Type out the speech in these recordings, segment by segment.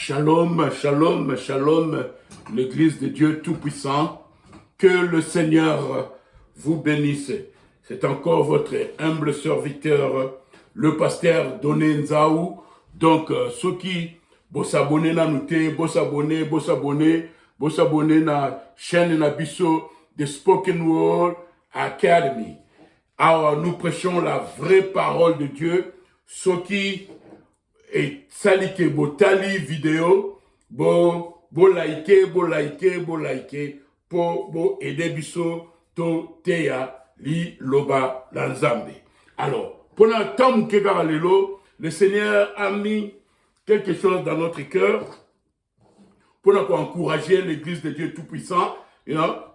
Shalom, shalom, shalom, l'Église de Dieu Tout-Puissant. Que le Seigneur vous bénisse. C'est encore votre humble serviteur, le pasteur Doné Nzaou. Donc, ceux qui vont s'abonner na nous, vont s'abonner na chaîne na biso de Spoken Word Academy. Alors, nous prêchons la vraie parole de Dieu. Ceux qui et salike botali vidéo bo liker pour aider biso to teya li loba la Nzambe. Alors pendant le temps que le Seigneur a mis quelque chose dans notre cœur pour nous encourager l'église de Dieu Tout-Puissant,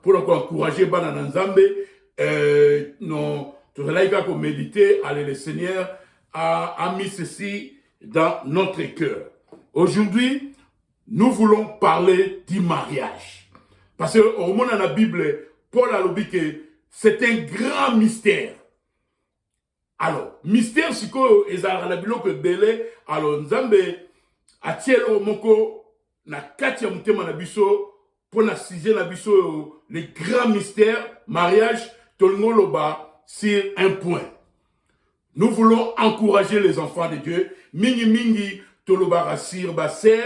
pour nous encourager bana Nzambe. Non, tout cela il va méditer. Allez, le Seigneur a mis ceci dans notre cœur. Aujourd'hui, nous voulons parler du mariage. Parce qu'au monde dans la Bible, Paul a dit que c'est un grand mystère. Alors, mystère, c'est que la Bible que belé, alors Nzambe atiel o moko na kati ya mutema na biso pour na sujet na biso le grand mystère mariage tolongoloba sur un point. Nous voulons encourager les enfants de Dieu. Mingi toloba rasir baser,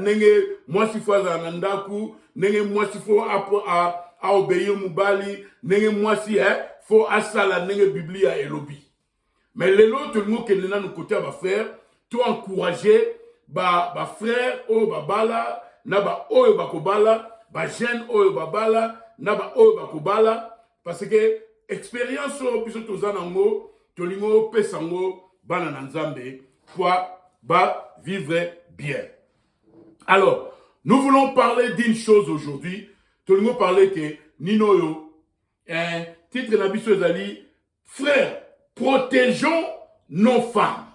nenge moi si faut zanandaku, nenge moi si faut a obéir mubali, nenge moi si faut asala nenge biblia elobi. Mais les autres tout le monde qui est nous côté va faire, tout encourager ba frère o ba bala, na ba o ba kobala, ba jeune o ba bala, na ba o ba kobala parce que expérience o biso tozanango tolingo pesango bana na Nzambe pour vivre bien. Alors, nous voulons parler d'une chose aujourd'hui. Tolingo parler que Ninoyo, un titre na biso ezali frère, protégeons nos femmes.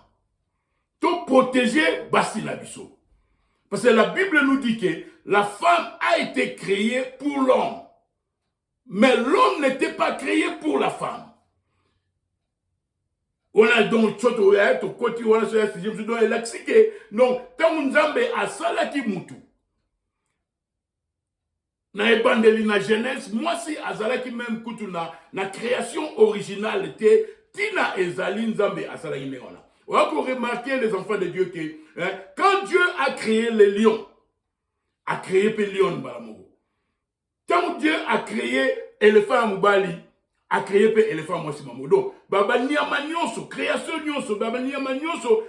To protéger basi na biso. Parce que la Bible nous dit que la femme a été créée pour l'homme. Mais l'homme n'était pas créé pour la femme. On a donc choto ya to koti wana so ya sije msudo elaxike donc tangu Nzambe asala ki mutu na ebandeli na Genèse moi si azala ki même kutu na création originale te tina ezali Nzambe asala ki neona. On va remarquer les enfants de Dieu que quand Dieu a créé les lions, a créé pe lion balamogo. Tant Dieu a créé éléphant mubali, a créé pe éléphant mwasi mamodo. Baba niyama nyonso, création nyonso, baba niyama nyonso,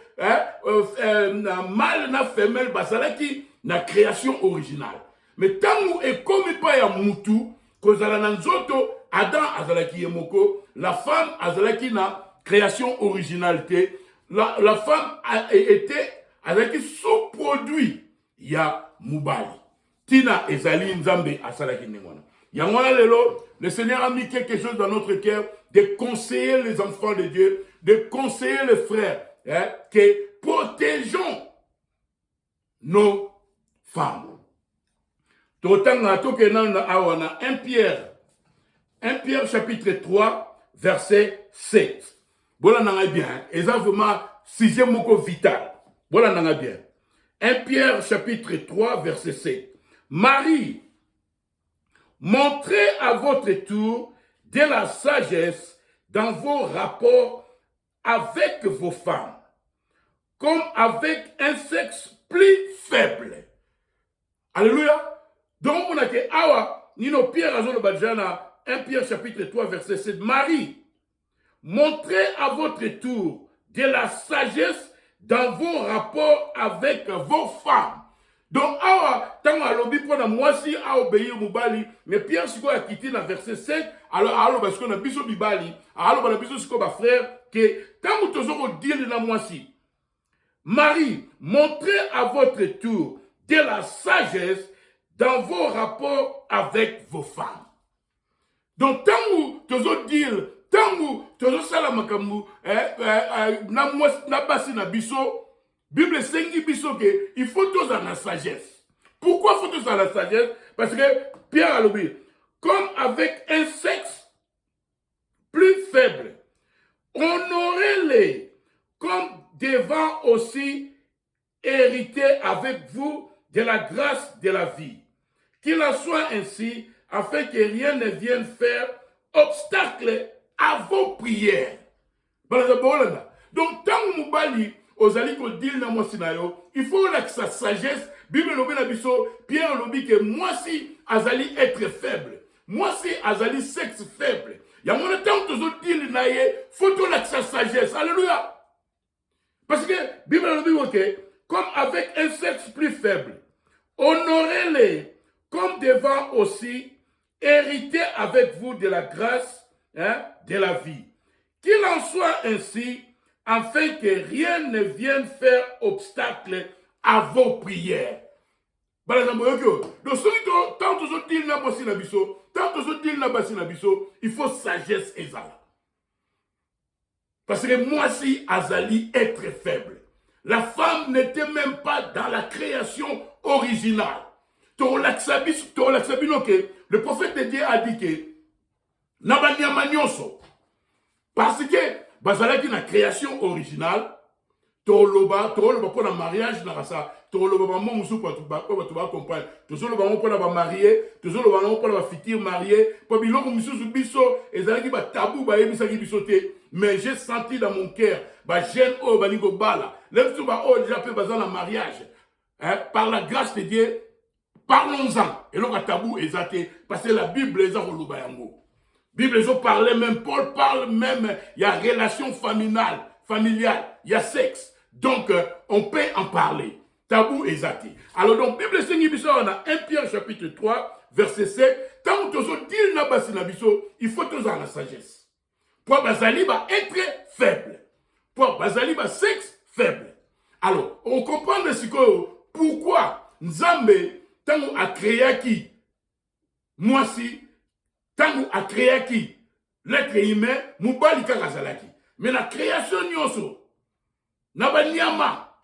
mâle na femelle basalaki na création originale. Mais tant et comme pas ya mutu, kozala na nzoto, Adam azalaki yemoko, la femme azalaki na création originalité. La femme a été avec sous-produit ya mubali. Tina ezali Nzambe asalaki nengwana. Yangwana lelo, le Seigneur a mis quelque chose dans notre cœur de conseiller les enfants de Dieu, de conseiller les frères, que protégeons nos femmes. Totanga tokenana awana 1 Pierre chapitre 3 verset 7. Voilà nanga bien, exactement sixième moko vital. Voilà nanga bien. 1 Pierre chapitre 3 verset 7. Marie, montrez à votre tour de la sagesse dans vos rapports avec vos femmes, comme avec un sexe plus faible. Alléluia. Donc on a que awa nino Pierre azolo badjana 1 Pierre chapitre 3 verset 7. Marie, montrez à votre tour de la sagesse dans vos rapports avec vos femmes. Donc, tant à l'obéir pour moi si à obéir Moubali, mais Pierre Siko a quitté dans verset 7, alors parce qu'on a biso Bibali, alors on a biso Siko ma frère, que tant que tu as dit dans moi si, Marie, montrez à votre tour de la sagesse dans vos rapports avec vos femmes. Donc, tant que tu as dit, tangu tozo sala makambu na basi na biso Bible sengi biso que il faut tous la sagesse. Pourquoi faut tous la sagesse? Parce que Pierre a dit comme avec un sexe plus faible, honorez-les comme devant aussi hériter avec vous de la grâce de la vie. Qu'il en soit ainsi, afin que rien ne vienne faire obstacle à vos prières. Donc, tant que Moubali, aux alliés qu'on dit dans mon scénario, il faut que sa sagesse, Bible lobi na biso, Pierre lobi que moi si azali être faible, moi si azali sexe faible. Il y a mon temps que vous dites naïe, faut que sa sagesse. Alléluia. Parce que Bible lobi ok, comme avec un sexe plus faible, honorez-les comme devant aussi hériter avec vous de la grâce, de la vie. Qu'il en soit ainsi, afin que rien ne vienne faire obstacle à vos prières. Donc, tant que vous dites il faut sagesse et zala. Parce que moi, si Azali est très faible, la femme n'était même pas dans la création originale. Le prophète de Dieu a dit que parce que bazalaki na création originale, toloba pour le mariage na ça, toloba maman musu pour tu ba comprendre, toloba pour la marier, toloba pour la future mariée, pour biloko musu biso ezalaki ba tabou ba yebisaki bisoté, mais j'ai senti dans mon cœur ba jeune o balingo bala, même si ba o déjà fait bazan la mariage, par la grâce de Dieu, parlons-en. Et là tabou ezaté parce que la Bible eza koloba yango. Bible, ils ont parlé même, Paul parle même, il y a relation familiale, il y a sexe. Donc, on peut en parler. Tabou et zati. Alors, donc, Bible, on a 1 Pierre chapitre 3, verset 7. Tant que tu il faut toujours la sagesse. Pour Bazali, être faible. Pour Bazali, sexe faible. Alors, on comprend de ce que, pourquoi Nzambe, tant qu'on a créé qui, moi si, tant a créé qui l'être humain, Moubali Kakazalaki. Mais la création nyonso, Nabanyama,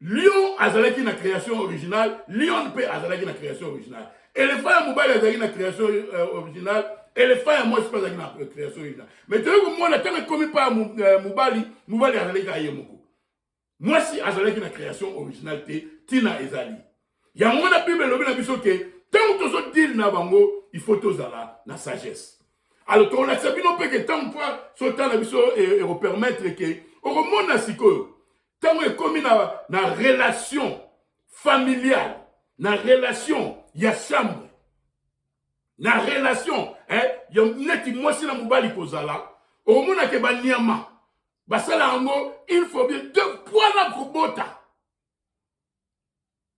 Lion Azalaki na création originale, Lion peut Azalaki na création originale. Éléphant Moubali Azalaki na création originale, éléphant moi je pense na création originale. Mais tu vois que moi, quand je ne commis pas Moubali Azalaki na Yemoko. Moi si Azalaki na création originale, Tina Ezali. Il y a mon Bible na biso que tant que tu dis na bango, il faut tous la sagesse. Alors, on a sabi non que tant que ce temps la biso et permettre que au monde na siko, tant que comme na relation familiale, na relation ya chambre, na relation ya neti mwasi na mobali kozala, au monde na ke ba nyama, ba sala ngo, il faut bien deux points na kubota.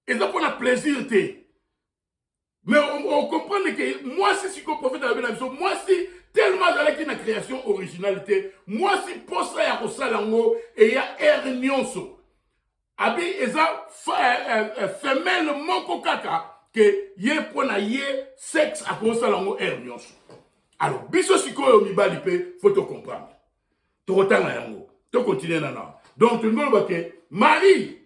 Et ça pour la plaisir te. Mais on comprend que moi, si le prophète a bien moi, si tellement avec une création originalité, moi, si pour ça, il y a Rosalango et il y a Ernyonso. Abi, il y a femelle mon kaka que y a pour y sexe à Rosalango Ernyonso. Alors, biso siko mi balipe, faut te comprendre. Tu retournes à yango, tu continues nana. Donc, tu me dis que Marie,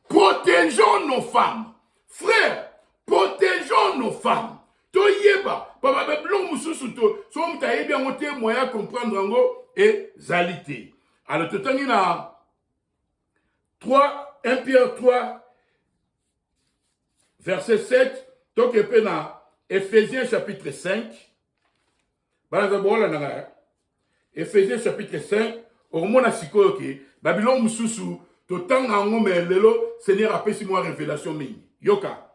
protégeons nos femmes. Frères, protégeons nos femmes. Toyeba, papa blon mususu to, so mtaye bien monter moyen comprendre ngo et zalité. Alors tout temps na 1 Pierre 3 verset 7, donc et na Éphésiens chapitre 5. Éphésiens chapitre 5, au mona sikoyo ke Babylon mususu to tanga ngo mais lelo Seigneur apesi moi révélation mingi. Yoka.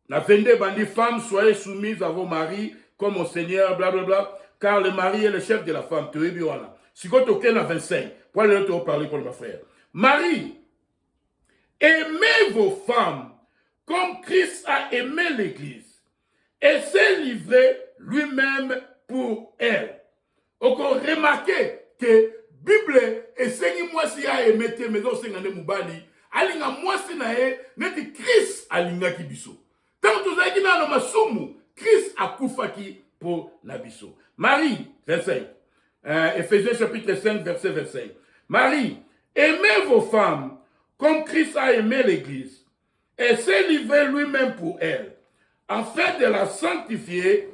La 22 bandit femmes, soyez soumises à vos maris comme au Seigneur, blablabla, car le mari est le chef de la femme. Tu es bien là. Si vous avez 25, pour aller te parler pour ma frère. Marie, aimez vos femmes comme Christ a aimé l'Église et s'est livré lui-même pour elle. Encore remarquez que Bible et Seigneur moi si a aimé tes maisons Seigneur Moubali, alinga moi si na e neti Christ alinga ki biso. Tant que vous avez dit dans le Christ a koufaki pour Nabiso. Marie, 25. Éphésiens chapitre 5, verset 25. Marie, aimez vos femmes comme Christ a aimé l'Église et s'est livré lui-même pour elle, afin de la sanctifier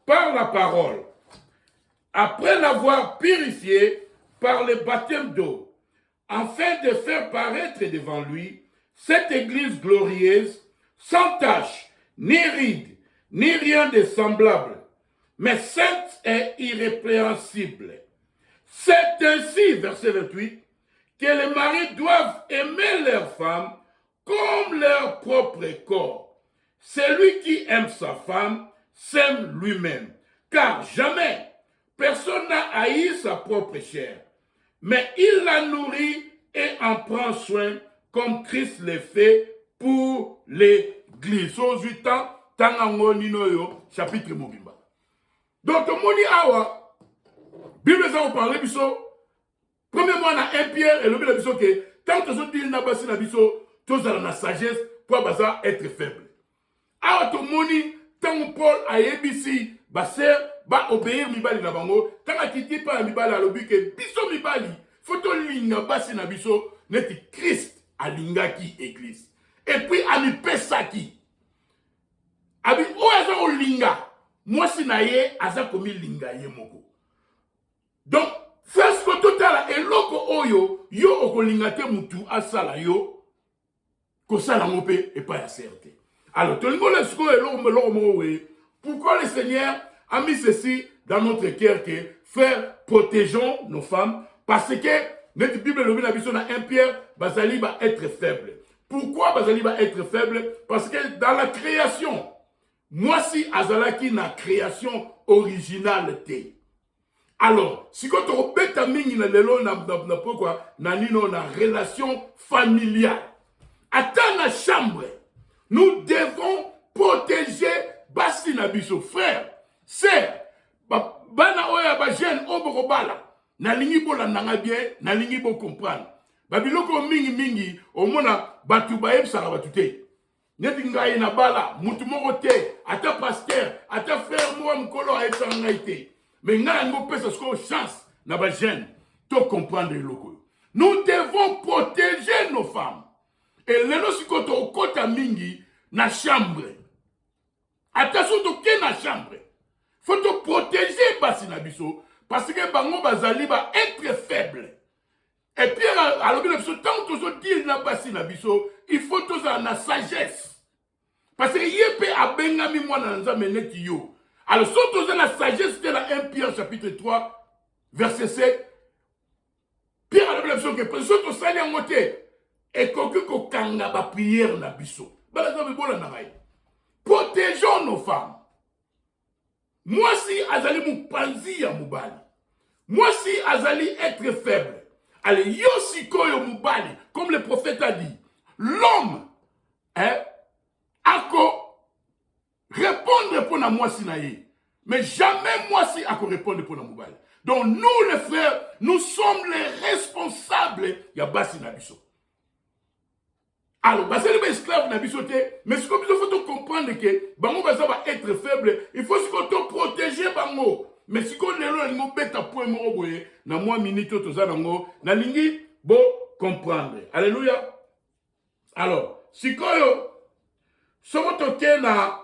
par la parole, après l'avoir purifiée par le baptême d'eau, afin de faire paraître devant lui cette église glorieuse, sans tache, ni ride, ni rien de semblable, mais sainte et irrépréhensible. C'est ainsi, verset 28, que les maris doivent aimer leurs femmes comme leur propre corps. Celui qui aime sa femme s'aime lui-même, car jamais personne n'a haï sa propre chair, mais il la nourrit et en prend soin comme Christ le fait pour l'Église. Aux 8 ans, Tangango Ninoyo, chapitre Mobimba. Donc, Moni Awa, Bible ça vous parle, biso. Premièrement, on a 1 Pierre et le biso que tant que je dis n'a pas si na biso, tous dans la sagesse pour baza être faible. Awa to Moni, tant Paul a yebisi, baser, ba obéir mibali na bango, tant a quitté pas mibali à l'obi que biso mibali, faut to linga basi na biso, neti Christ a linga ki église. Et puis a mi pesa ki. Abi o aza o linga, moi si na ye aza komi linga ye moko. Donc, frère ce que total eloko oyo, yo okolinga te mutu asala yo, ko sala ngope et pas ya certé. Alors, pourquoi le Seigneur a mis ceci dans notre cœur que frère, protégeons nos femmes parce que notre Bible le dit dans 1 Pierre, Bazali va être faible. Pourquoi Bazali va être faible? Parce que dans la création, moi si Azalaki na création originale te. Alors, si quand on bête à mingi na lelo na pourquoi na nino na relation familiale. Attends la chambre. Nous devons protéger Basi Nabiso, frère, sœur, bana oya ba jeune oboko bala. Na lingi bola nanga bien, na lingi bo comprendre. Babiloko mingi omona batu ba yebsaka batu te. Neti ngai na bala, mutu moko te, ata pasteur, ata frère mo mkolo a yebsaka ngai te. Mais ngai ngo pesa sko chance na ba jeune to comprendre loko. Nous devons protéger nos femmes. Et lelo sikoto okota mingi na chambre. Attention to ke na chambre. Faut te protéger basi na biso parce que bango bazali ba être faible. Et puis alors que biso tant que so dire na basi na biso, il faut to za na sagesse. Parce que yepé abengami mwana nzambe neti yo. Alors so to za na sagesse de la 1 Pierre chapitre 3 verset 7. Pierre a la biso que so to sali ngote et ko kanga ba prière na biso. Protégeons nos femmes. Moi si azali mupanzi ya mubali. Moi si azali être faible. Allez, yo si koyo mubali, comme le prophète a dit, l'homme, ako répondre pour la moi si naïe. Mais jamais moi si ako répondre pour la mubali. Donc nous les frères, nous sommes les responsables ya basi na biso. Alors, parce que les esclaves n'a pas sauté, mais ce qu'il faut comprendre que bango va être faible, il faut se protéger bango. Mais si on est là, on bête à point moro na moi minute tout ça nango, na lingi bo comprendre. Alléluia. Alors, si koyo somo toke na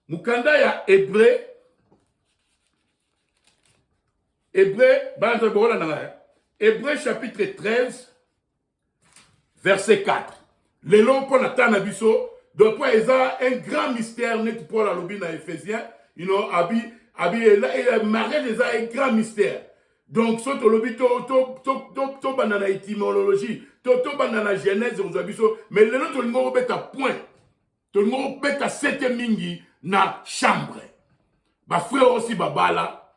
mukanda ya Hébreu banza bola na Hébreu chapitre 13 verset 4. Les longs pour la Tanabiso, donc il y a un grand mystère net pour la lobby dans Éphésiens, you know, il a marré déjà un grand mystère. Donc, ce lobby, to banana étymologie, to banana genèse, mais les autres, ils vont mettre à point, ils vont mettre à 7 mingi na chambre. Ba frère aussi, babala,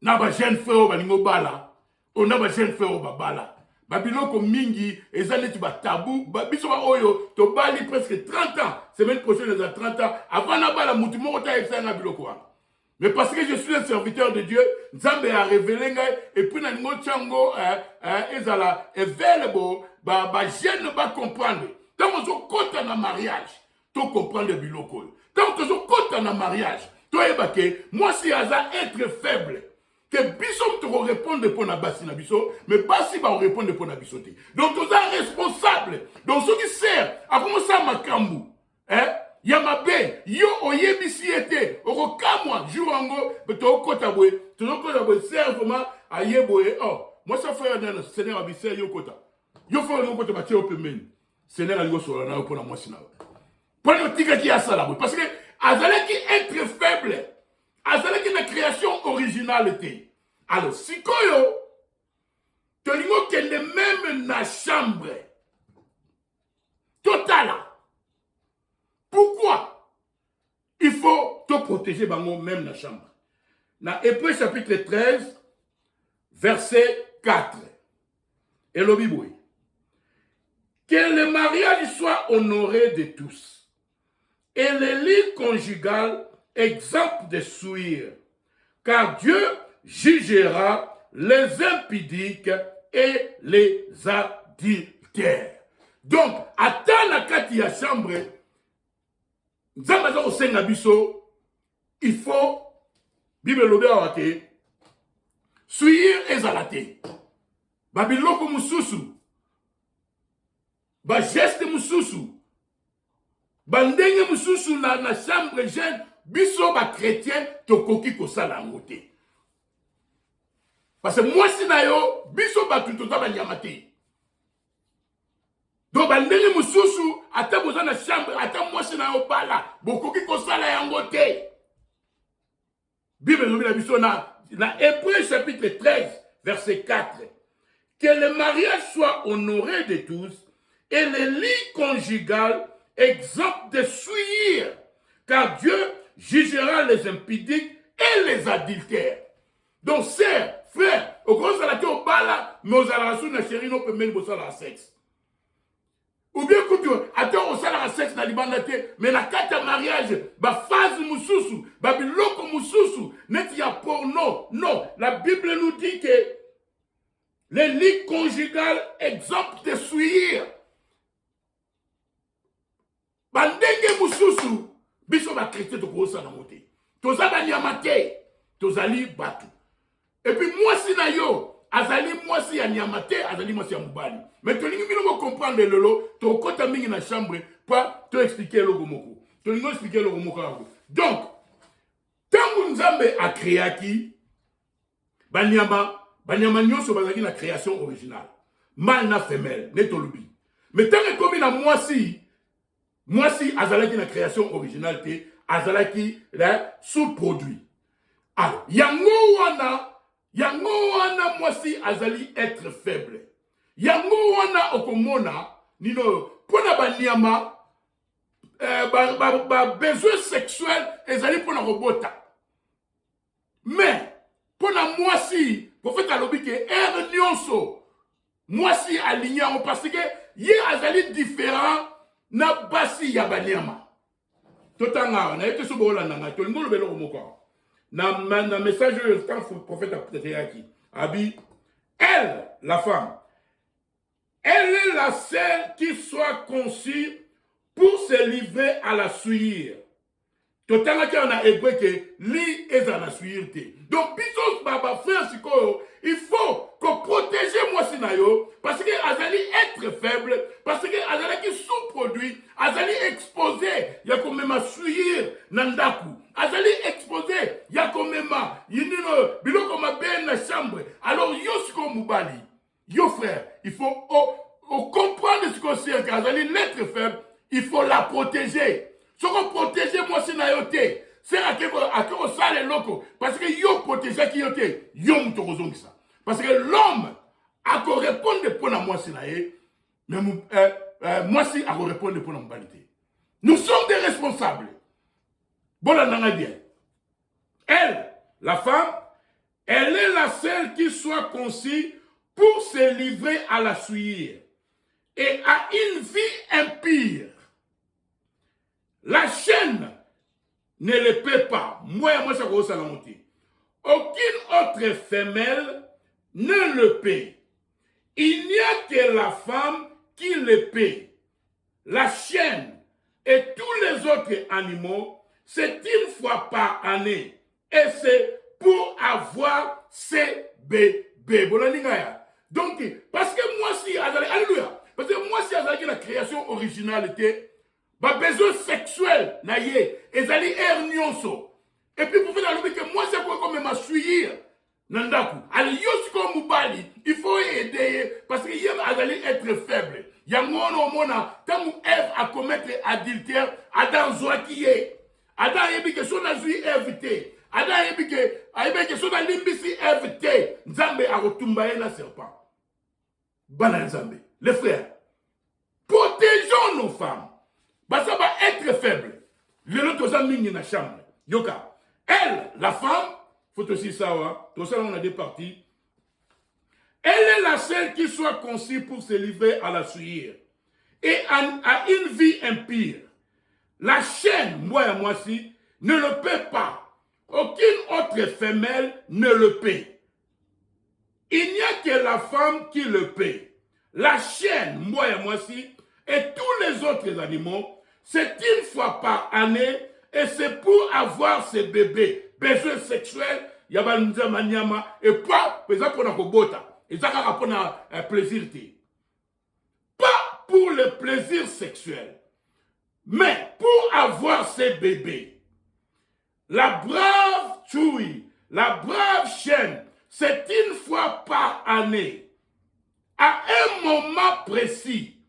na ba jeune frère, ba ningo bala, on a ba jeune frère, babala. Babiloko mingi, ezaleti ba tabou, biso ba oyo, to bali presque 30 ans, semaine prochaine ils ont 30 ans, avant na bala mutu moko ta epsa na biloko. Mais parce que je suis un serviteur de Dieu, Nzambe a révélé ngai, et puis na ngo chango, ezala, available, ba jeune ba comprendre. Tant que zo kota na mariage, to comprendre biloko. Tant que zo kota na mariage, to ebake, moi si aza être faible, que biso te répondre pour na basi na biso, mais basi va répondre pour na biso te. Donc tu es responsable. Donc ce qui sert à commencer à makambu, yamabe, yo oyebisi ete, oko kamwa jour ango, to kota boy, sert vraiment à yeboye. Oh, Moi, ça fait un Seigneur Abissé, Yokota. Yo fait un côté Mathieu Opemen. Seigneur Aligo Solana, pour la moi, Sina. Pour le tigre qui a ça là, parce que Azaleki être faible, Azaleki la création originalité. Alors, si Koyo, tu as qu'elle est même dans la chambre. Total. Pourquoi il faut te protéger même dans la chambre? Dans Hébreux chapitre 13, verset 4. Et le Bible. Que le mariage soit honoré de tous. Et le lit conjugal exempt de souillure. Car Dieu jugera les impudiques et les adultères. Donc, attends la kati ya chambre, Nzambaza osenga biso, il faut, Bible lobe awake, souillure ezalate. Babiloko mususu, ba geste mususu, bandenge mususu na chambre jeune, biso ba chrétien tokoki kosala ngote. Parce que moi si na yo, biso ba tutoza ba nyamate. Donc bandenge mususu, ata boza na chambre, ata moi si na yo pala, bokoki kosala yango te. Bible lobi na biso na Hébreux chapitre 13, verset 4. Que le mariage soit honoré de tous et le lit conjugal exempt de souillure, car Dieu jugera les impudiques et les adultères. Donc, sœurs, frères, au grand salaté au bala, mais aux alassous na chéri non peut même bosser la sexe. Ou bien écoute, attends au salaire sexe na libandate, mais na kata mariage, ba phase mususu, ba biloko mususu, net ya porno. Non, la Bible nous dit que le lit conjugal exempt de souillure. Bandenge mususu, biso ba chrétien to kosa na moté. Toza ba nyamate, tozali batu. Et puis moi si na yo, azali moi si ya nyamate, azali moi si ya mubali. Mais tolingi bino comprendre le lolo, to kota mingi na chambre, pas te expliquer le gomoko. Tolingi expliquer le gomoko. Donc, tangu Nzambe a créé Banyama nyonso bazaki na création originale. Mâle na femelle, netolubi. Mais tant que comme na mwasi azalaki na création originale te, azalaki la sous-produit. Ah, yango wana mwasi azali être faible. Yango wana okomona nino pona banyama besoin sexuel ezali pona robota. Mais pona mwasi pour faire alobi que nyonso mwasi aligné parce que ye azali différent na basi ya banyama. Totanga na ete so bola nanga to ngolo belo moko. Na message le temps prophète a peut-être abi elle la femme elle est la seule qui soit conçue pour se livrer à la souillure. Totanga ki on a hébreu que li eza na souillure te. Donc biso baba frère siko il faut que protéger moi sinayo parce que azali être faible parce que azali qui sous-produit azali exposé ya ko même souillure nandaku azali exposé ya ko même yinino biloko mabe na chambre. Alors yo siko mubali yo frère il faut comprendre ce que c'est qu'azali l'être faible il faut la protéger. Ce qu'on protège moi si na yote, c'est à que ça les locaux parce que yo protéger qui yote, yo mutozongi ça. Parce que l'homme a qu'on répondre pour la moi si na mais moi si a qu'on répondre pour la moralité. Nous sommes des responsables. Bon là bien. Elle, la femme, elle est la seule qui soit conçue pour se livrer à la souillure et à une vie impure. La chaîne ne le paie pas. Moi, ça va la monter. Aucune autre femelle ne le paie. Il n'y a que la femme qui le paie. La chienne et tous les autres animaux, c'est une fois par année. Et c'est pour avoir ses bébés. Donc, parce que moi, si, alléluia, parce que moi, si la création originalité, ba besoin sexuel na ye ezali nyonso et puis pour faire la que moi c'est quoi comme ma souillure Nandaku. Alors, yosko mubali, il faut aider parce qu'il y a être faible. Il y a mona, tant Ève a commettre adultère, Adam Zoakiye. Adam yebi que son azui évité. Adam yebi que son alimbisi évité. Nzambe a retumbaye la serpent. Bana Nzambe. Les frères, protégeons nos femmes. Bah ça va être faible. Le lot mingi na chambre. Yoka. Elle, la femme, faut aussi savoir, tout ça on a des parties. Elle est la seule qui soit conçue pour se livrer à la souillure et à une vie impure. La chaîne, moi et moi si, ne le paie pas. Aucune autre femelle ne le paie. Il n'y a que la femme qui le paie. La chaîne, moi et moi si, et tous les autres animaux, c'est une fois par année et c'est pour avoir ses bébés. Besoin sexuel, il y a maniama et pas, par exemple, pour la kobota. Et ça, pour un plaisir. Pas pour le plaisir sexuel, mais pour avoir ses bébés. La brave Tchoui, la brave chienne, c'est une fois par année, à un moment précis.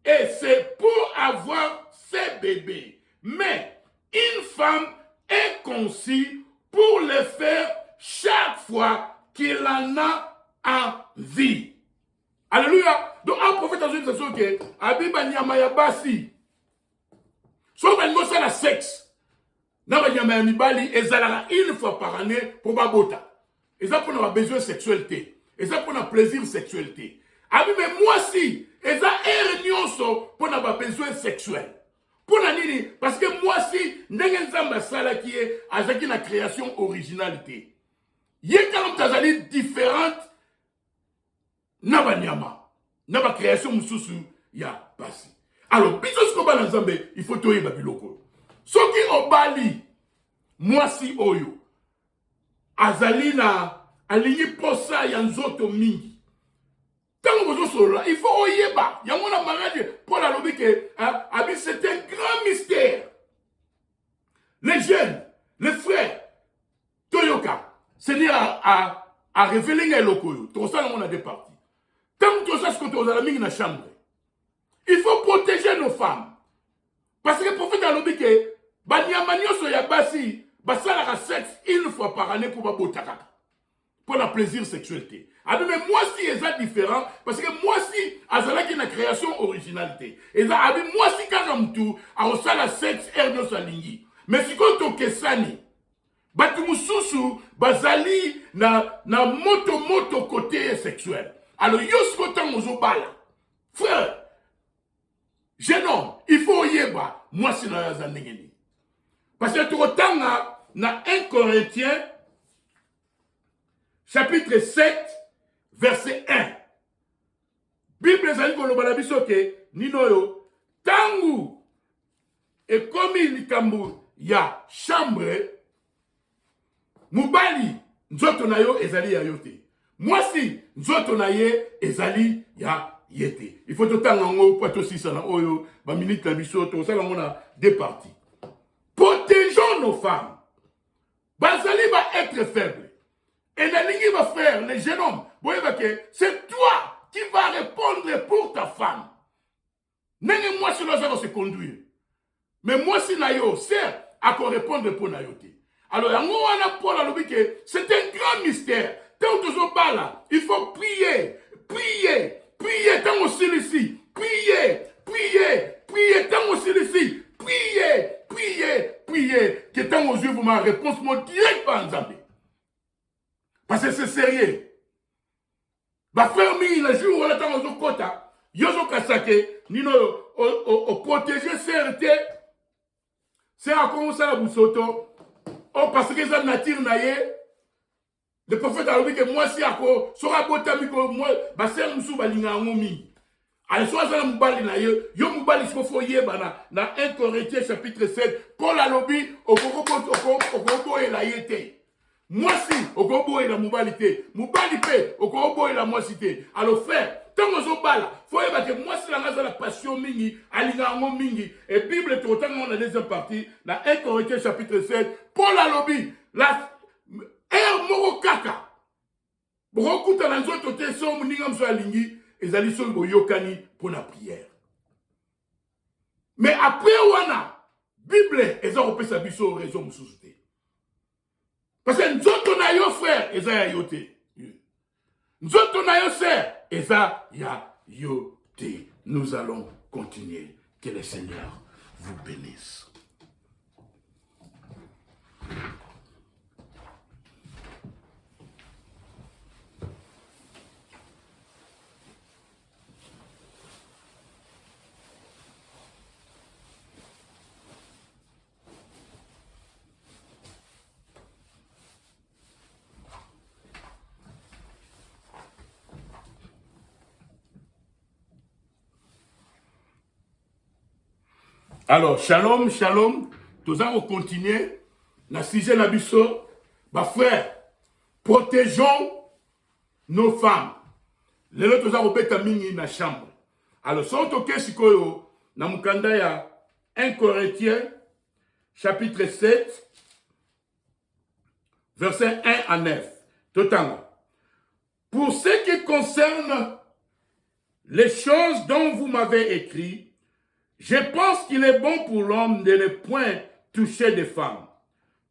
Et c'est pour avoir ses bébés. Mais une femme est conçue pour le faire chaque fois qu'il en a envie. Alléluia. Donc, un prophète a dit que Abiba Nyamaya Basi, sauf un mot, c'est la sexe. N'a Nyamaya Mibali, et ça une fois par année pour Babota. Et ça pour avoir besoin de sexualité. Et ça pour avoir plaisir de sexualité. Abi, mais moi si, et ça est pour avoir besoin sexuel. Pour nini, parce que moi si, n'engen zamba sala qui est avec une création originalité. Yé quand tazali différente, naba nyama, naba création mususu ya passé. Alors, bisos ko bana nzambe, il faut toyer babiloko. Soki obali, moi si oyo, azali na alingi posa ya nzoto mingi. Il faut oyeba. Il y a mon mariage pour la lobby que c'est un grand mystère. Les jeunes, les frères, Toyoka, Seigneur a révélé un lokoyo. Tout ça, on a des parties. Tant que tout ça, ce que tu as mis dans la chambre, il faut protéger nos femmes. Parce que le prophète a lobby que Banyamanyo Soyabasi, ça la sexe une fois par année pour Babotaka. Pour la plaisir sexualité. Ah, mais moi si ils sont différents, parce que moi si azala une création originalité. Et ça, moi si quand tout, a ça la sexe erno salingi. Mais si quand on kesani, batu mususu bazali na moto côté sexuel. Alors yosko tangozo bala. Frère, jeune homme, il faut yeba, moi si na yazandengeni. Parce que tout autant na 1 Corinthiens chapitre 7, verset 1. Bible ezali koloba biso ke ninoyo tangu ekomi likambo ya chambre mubali nzoto na yo ezali ya yote. Mwasi nzoto na ye ezali ya yete. Il faut totanga ngo pato sisa na oyo ba minute na biso to sala ngona deux parties. Protégeons nos femmes. Bazali va être faible. Et Nalingi va faire, les jeunes hommes, c'est toi qui vas répondre pour ta femme. N'est-ce moi si nous allons se conduire. Mais moi si nayo, certes, à quoi répondre pour nayote. Alors, c'est un grand mystère. Tant que je parle là, il faut prier, tant aussi ici, prier, tant aussi ici, prier, que tant aux yeux vous ma réponse, mon direct par Nzambe. Parce que c'est sérieux. Ba fermi le jour où on attend aux kota, yozo kasake, nino o protéger CRT, c'est à commencer à Boussoto, parce que ça nature naye, le prophète a dit que moi si ako, sera botami ko moi, ba ser musu balinga ngomi. Alors soit ça mubali naye, yo mubali faut yeba na 1 Corinthiens chapitre 7, Paul a lobby au koko et la yete. Moi si, au gobo et la mobilité, mobilité, au gobo et la moissité. Alors frère, tant que je parle, il faut que moi si la passion mingi, alingamon mingi, et Bible tout autant on a deuxième partie, dans 1 Corinthiens chapitre 7, Paul a lobby, la air moro kaka, bokokuta na nzoto te so moninga moso alingi ezali soki boyokani pour la prière. Mais après wana Bible eza kopesa biso raison mosusu te. Parce que nzoto na yo frère eza ya yo te. Nzoto na yo sœur eza ya yo te. Nous allons continuer. Que le Seigneur vous bénisse. Alors, shalom, shalom. Nous allons continuer. La sujet nabiso, bah frère, protégeons nos femmes. Les autres ont repété mingi na chambre. Alors, si on toque sikoyo, na mukanda ya 1 Corinthiens, chapitre 7, versets 1 à 9. Totanga. Pour ce qui concerne les choses dont vous m'avez écrit, je pense qu'il est bon pour l'homme de ne point toucher des femmes.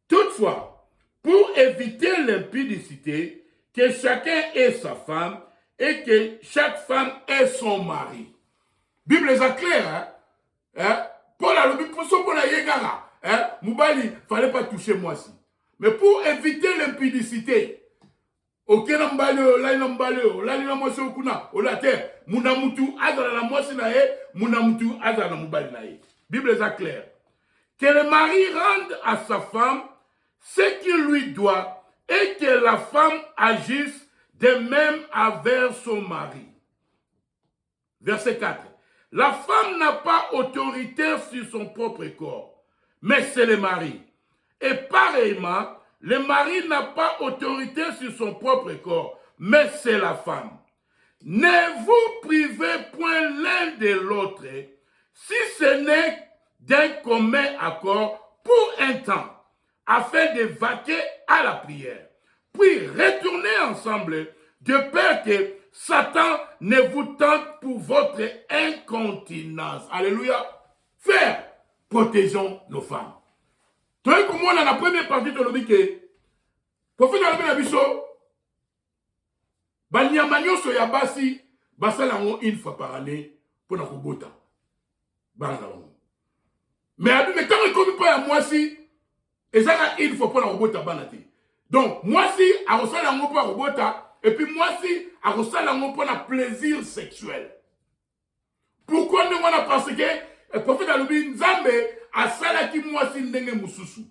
Toutefois, pour éviter l'impudicité, que chacun ait sa femme et que chaque femme ait son mari. Bible est claire, hein? Pour la lobby, pour la yegara, hein? Moubali, fallait pas toucher moi si. Mais pour éviter l'impudicité, ok, Bible est claire. Que le mari rende à sa femme ce qu'il lui doit et que la femme agisse de même envers son mari. Verset 4. La femme n'a pas autorité sur son propre corps, mais c'est le mari. Et pareillement, le mari n'a pas autorité sur son propre corps, mais c'est la femme. Ne vous privez point l'un de l'autre, si ce n'est d'un commun accord pour un temps, afin de vaquer à la prière. Puis retournez ensemble, de peur que Satan ne vous tente pour votre incontinence. Alléluia. Frère, protégeons nos femmes. Tu vois comment dans la première partie de l'obéi que prophète a dit Banyamanyo so ya basi basalango une fois par année pour na kobota. Mais quand il comme pas à moi si et ça une fois pour na kobota banati. Donc moi si a rosalango pour kobota et puis moi si a rosalango pour na plaisir sexuel. Pourquoi nous on a pensé que le prophète a dit Nzambe a salaki moi si ndenge mususu.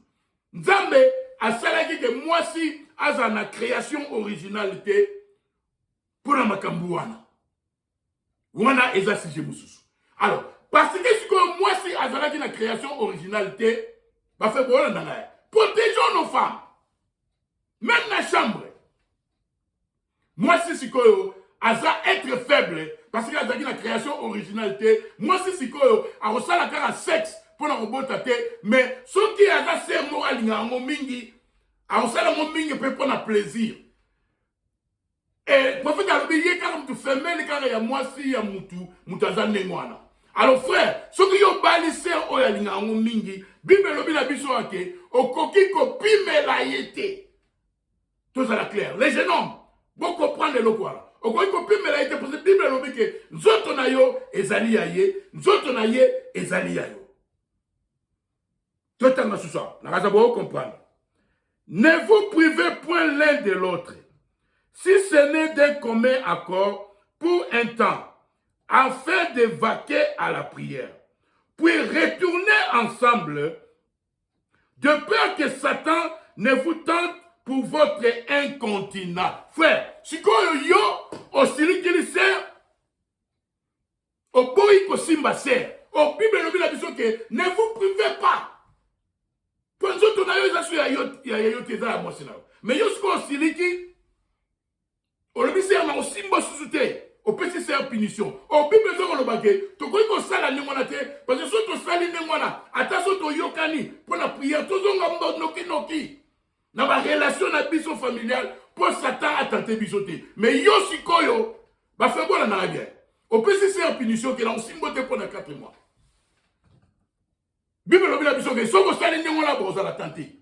Nzambe a salaki que moi si a na création originalité pour la makambuana. Wana eza sujet mususu. Alors, parce que si moi si azalaki na création originalité, ba fait bon na protégeons nos femmes. Même la chambre. Moi si sikoyo aza être faible parce que azalaki na création originalité, moi si sikoyo a resala kara sexe pour la robota te, mais ce qui aza ser moral ngo mingi, a resala ngo mingi peut pour na plaisir. Et le prophète a dit, il femelle car ya mwasi ya mutu azane ngwana. Alors frère, ce qui yo balissé o ya linga ngo mingi, Bible lobi na biso ake, okoki ko pimela yete. Tout ça la clair. Les jeunes hommes, bon comprendre le quoi. Okoki ko pimela yete parce que Bible lobi ke nzoto na yo ezali ya ye, nzoto na ye ezali ya yo. Tout ça sous ça, na kaza bo comprendre. Ne vous privez point l'un de l'autre. Si ce n'est d'un commun accord pour un temps, afin de vaquer à la prière, puis retourner ensemble, de peur que Satan ne vous tente pour votre incontinence. Frère, si yo osili qui sert, au boy ko simba sert, au Bible le la vision que ne vous privez pas. Pour nous autres, on a eu ça sur ya moi mais yo sko osili qui on le dit na osimba susute au petit c'est punition au Bible zo ko lobake to ko sala ni mona te parce que so to sali ni mona ata so to yokani pour la prière to zonga mbo noki na ba relation na biso familiale pour Satan a tenté bisoté mais yo sikoyo ba fait bon na bien au PC c'est punition que la simboté pendant 4 mois Bible lobi la biso que soko sali ndongo la boza la tenté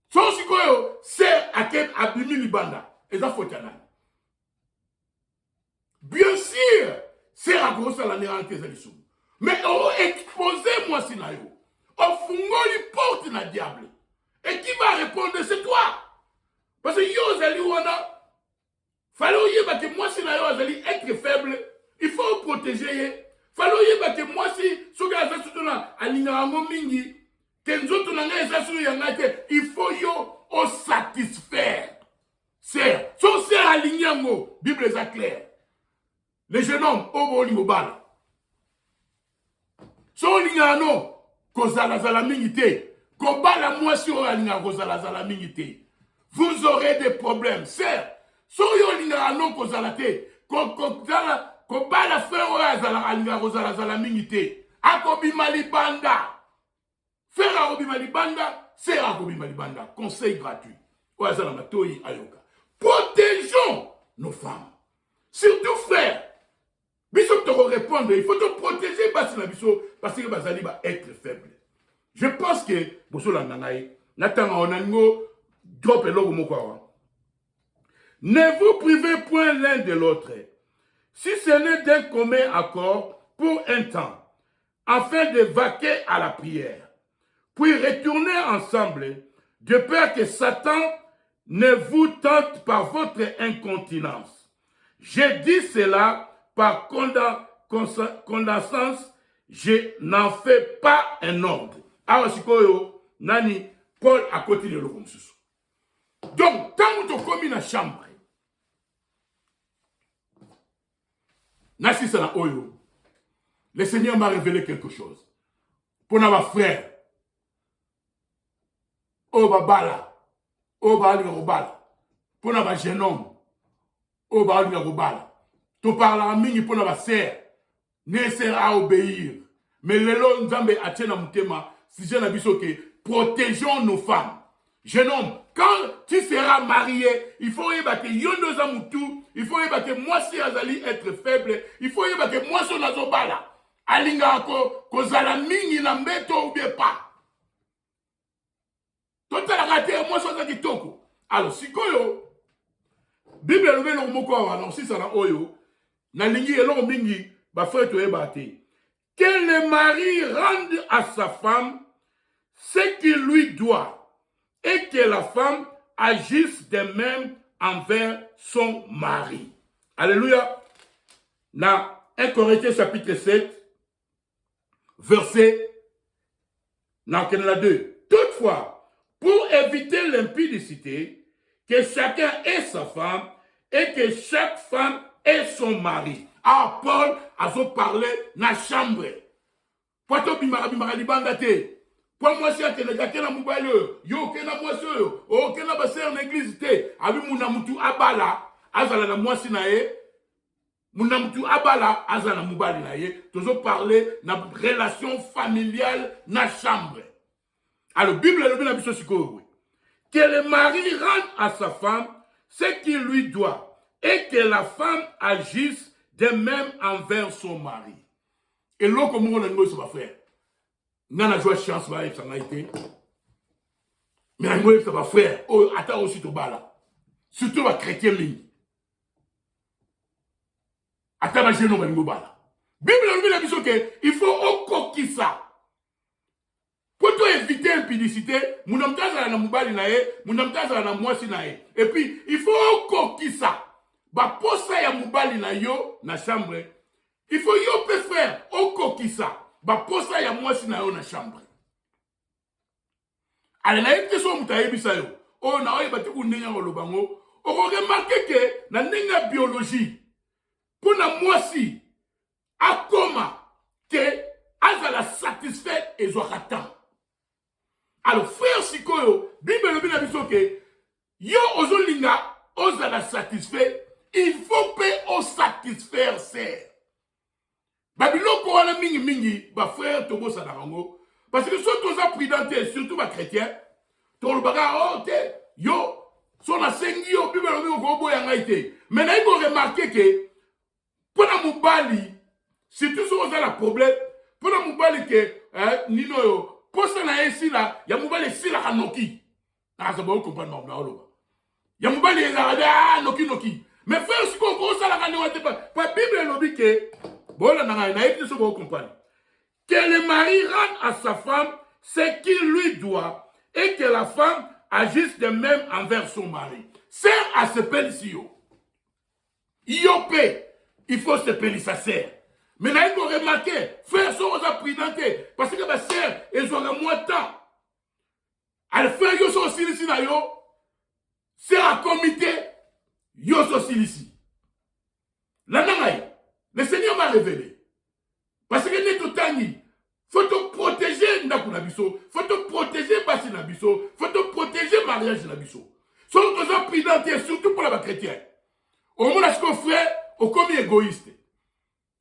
so sikoyo c'est akem abimi libanda eza fotana bien sûr c'est à cause de la néantise de l'issou mais on exposé moi si na yo on fungoli porte na diable et qui va répondre c'est toi parce que yo zali wana fallait yeba que moi si na yo zali être faible il faut protéger fallait yeba que moi si soki aza surtout na alinga ngo mingi que nzoto na ngai eza sur yanga te il faut yo o satisfaire c'est so c'est alinyango Bible est claire les jeunes hommes au bolingo bala so linga no kozala zala mingi te kobala moi si o alinga kozala zala mingi te vous aurez des problèmes c'est so yo linga no kozala te kobala frère o azala alinga kozala zala mingi te akobima libanda frère akobima libanda c'est akobima libanda conseil gratuit o azala matoyi ayoka protégeons nos femmes surtout frère biso te répondre il faut te protéger parce que bazali ba être faible je pense que boso la nanaï natanga onango drop eloko moko ne vous privez point l'un de l'autre si ce n'est d'un commun accord pour un temps afin de vaquer à la prière puis retourner ensemble de peur que Satan ne vous tente par votre incontinence. Je dis cela par condescendance, je n'en fais pas un ordre. Alors, sikoyo, nani, Paul a continué le comme ça. Donc, tant que tu commis dans la chambre, nasi sana oyo, le Seigneur m'a révélé quelque chose. Pour nos frères, oh babala, oh babala, pour nos jeunes hommes, oh babala. Tu parles en mingi pour nos sœurs, nécessaire à obéir. Mais le long nzambe atiena mutema, si je n'abuse que protégeons nos femmes. Jeune homme, quand tu seras marié, il faut que yondo zamutu, il faut que moi si azali être faible, il faut que moi so nazobala. Alinga ko zala mingi na mbeto ou bien pas. Total raté moi so za kitoko. Alors sikoyo Bible lobe no moko wana si ça na oyo na lingi elongo mingi ba frère to ebate. Que le mari rende à sa femme ce qu'il lui doit et que la femme agisse de même envers son mari. Alléluia. Dans 1 Corinthiens chapitre 7, verset 2. Toutefois, pour éviter l'impudicité, que chacun ait sa femme et que chaque femme ait son mari. Ah, Paul a parlé dans la chambre. Pourquoi tu libanda te? Pour moi, c'est que les gens mobile, yo kena moi so, o kena baser en église te, abi muna mutu abala, azala na moi sinae, muna mutu abala, azala mobile na ye, toujours parler na relation familiale na chambre. Alors Bible le bien biso siko. Que le mari rende à sa femme ce qu'il lui doit et que la femme agisse de même envers son mari. Et là, comme on a dit, ça va faire. On a joué chance, ça a été. Mais ça va faire. Attends aussi, tu vas là. Surtout les chrétiens. Attends, je ne vais pas là. Bible nous dit qu'il faut au coquille ça. Pour éviter l'impudicité, mon homme t'a na mubali na ye, mon homme t'a na mwasi na ye. Et puis, il faut au coquille ça. Ba posa ya mubali na yo na chambre. Il faut yo peut faire au coquille ça. Ba posa ya mwasi na yo na chambre. Ale na yete so mutayebisa yo. O na oye bati kunenya ngolobango. O remarquer que na nenga biologie pour na mwasi akoma que azala satisfait et zoakatan. Alors frère sikoyo, Bible le bina biso que yo ozolinga ozala satisfait, il faut pe o satisfaire c'est. Babiloko wana mingi ba frère tobo sa nango parce que soit toza prudente surtout ba chrétien tolobaka, oh, te, yo, son asengi yo, bible lobi okobo ya ngai te. Mais na iko remarquer que, pour la moubali, si tout ça a le problème, pour la moubali que, nino yo, pour ça na esi là, ya moubali si la kanoki. Ah, ça va comprendre, non, ya moubali ya noki. Mais frère, si on ça la kanoki, pas bible lobi que, bon, là, na eki so va comprendre. Que le mari rende à sa femme ce qu'il lui doit et que la femme agisse de même envers son mari. Sœur à se pélisser. Iopé, il faut se pélisser sa sœur. Mais là, il faut remarquer, frère, sont aux appréhentés. Parce que ma sœur, ils ont moins de temps. Alors, frère, ils sont aussi ici, c'est un comité, ils sont aussi ici. Là, le Seigneur m'a révélé. Parce que n'est tout tani, faut te protéger Nakunabiso, faut te protéger Bassi Nabiso, faut te protéger mariage Nabiso. Sont aux appréhentés, surtout pour les chrétiens. Au moins, ce qu'on fait, au comme égoïste.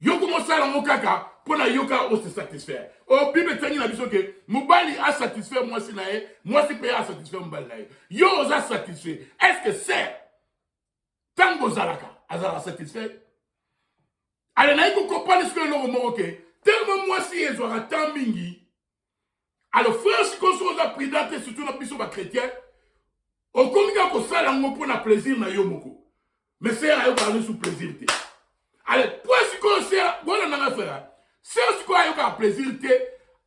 Yo commence à la kaka pour na yoka o se satisfaire. Au Bible tani na biso que mubali a satisfaire moi si nae, moi si paya a satisfaire mubali nae. Yo osa satisfaire. Est-ce que c'est tango zalaka azala satisfaire? Allez na yiko comprendre ce que l'on remarque. Tellement moi si ils ont tant mingi. Alors frère si qu'on soit appréhenté surtout na biso ba chrétien, au komika ko sala ngo pour na plaisir na yo moko. Mais c'est à yo parler sous plaisir te. Allez, pour ce qu'on sait, voilà n'a pas fait. C'est ce qu'on a eu à plaisir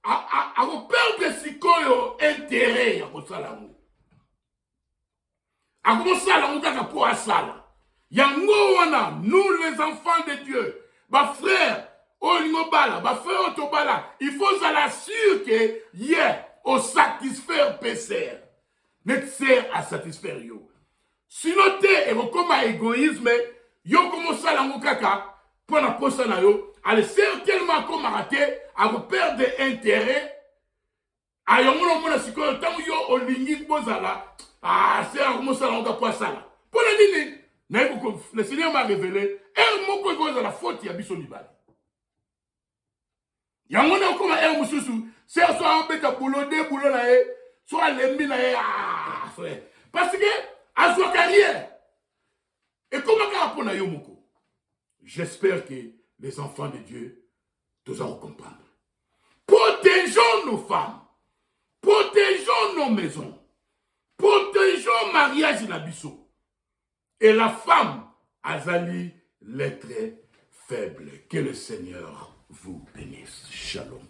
à perdre ce qu'on a intérêt à ça là. À comment ça là on a pour ça. Yango nous les enfants de Dieu, ma frère, Olingobala, ma frère Otobala, il faut s'assurer que hier au satisfaire PC, net sert à satisfaire yo. Sinon t'es comme un égoïsme. Yo commence à la kaka pour la poste na yo, allez certainement comme raté à vous perdre intérêt. A yo mona siko tant yo olingi bozala. Ah c'est comment ça on doit pas ça là. Pour le dîner, le Seigneur m'a révélé moko ko la faute ya biso libali. Ya mona comme mususu, c'est soit on beta boulot na e, soit lembi na e ah frère. Parce que à soi carrière. Et comment on a eu mon coup? J'espère que les enfants de Dieu doivent comprendre. Protégeons nos femmes. Protégeons nos maisons. Protégeons le mariage de l'abissou. Et la femme, Azali, l'être faible. Que le Seigneur vous bénisse. Shalom.